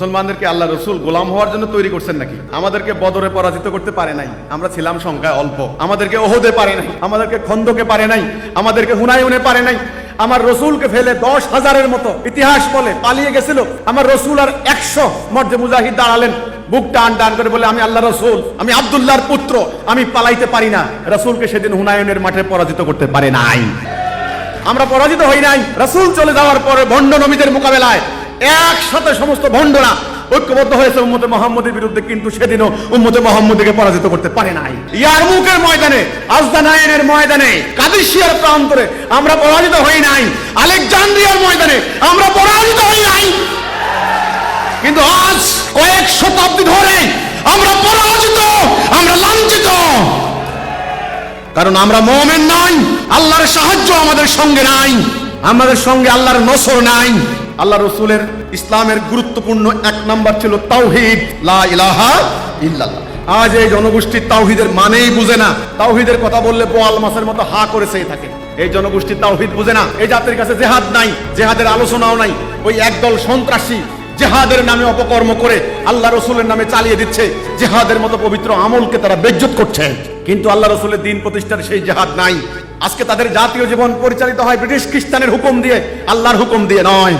মুসলমানদেরকে আল্লাহ রসুল গোলাম হওয়ার জন্য তৈরি করছেন নাকি? আমাদেরকে বদরে পরাজিত করতে পারে নাই, আমরা ছিলাম সংখ্যায় অল্প। আমাদেরকে ওহদে পারে নাই, আমাদেরকে খন্দকে পারে নাই, আমাদেরকে হুনায়ুনে পারে নাই। আমার রসুলকে ফেলে 10,000-এর মতো ইতিহাস বলে পালিয়ে গেছিল। আমার রসুল আর 100 মর্দে মুজাহিদ দাঁড়ালেন, বুক টান টান করে বলে, আমি আল্লাহ রসুল, আমি আব্দুল্লাহর পুত্র, আমি পালাইতে পারি না। রসুলকে সেদিন হুনায়ুনের মাঠে পরাজিত করতে পারে নাই। আমরা পরাজিত হই নাই। রসুল চলে যাওয়ার পরে ভণ্ড নবীদের মোকাবেলায় একসাথে সমস্ত ভণ্ডরা ঐক্যবদ্ধ হয়েছে উম্মতে মুহাম্মদের বিরুদ্ধে, কিন্তু সেদিনও উম্মতে মুহাম্মদকে পরাজিত করতে পারে নাই। ইয়ারমুকের ময়দানে, আজদানাইনের ময়দানে, কাদেসিয়ার প্রান্তরে আমরা পরাজিত হই নাই। আলেকজান্দ্রিয়ার ময়দানে আমরা পরাজিত হই নাই। কিন্তু আজ কয়েক শতাব্দী ধরে আমরা পরাজিত, আমরা লাঞ্ছিত, কারণ আমরা মুমিন নই। আল্লাহর সাহায্য আমাদের সঙ্গে নাই, আমাদের সঙ্গে আল্লাহর নসর নাই। আল্লাহ রসুলের ইসলামের গুরুত্বপূর্ণ 1 নাম্বার ছিল তাওহীদ, লা ইলাহা ইল্লাল্লাহ। আজ এই জনগোষ্ঠী তাওহীদের মানেই বুঝে না। তাওহীদের কথা বললে বোয়াল মাছের মতো হা করেছেই থাকে। এই জনগোষ্ঠী তাওহীদ বুঝে না। এই জাতির কাছে জিহাদ নাই, জিহাদের আলোচনাও নাই। ওই একদল সন্ত্রাসী জিহাদের নামে অপকর্ম করে আল্লাহ রসুলের নামে চালিয়ে দিচ্ছে। জিহাদের মতো পবিত্র আমলকে তারা বেজ্জত করছে, কিন্তু আল্লাহ রসুলের দিন প্রতিষ্ঠার সেই জিহাদ নাই। আজকে তাদের জাতীয় জীবন পরিচালিত হয় ব্রিটিশ খ্রিস্টানের হুকুম দিয়ে, আল্লাহর হুকুম দিয়ে নয়।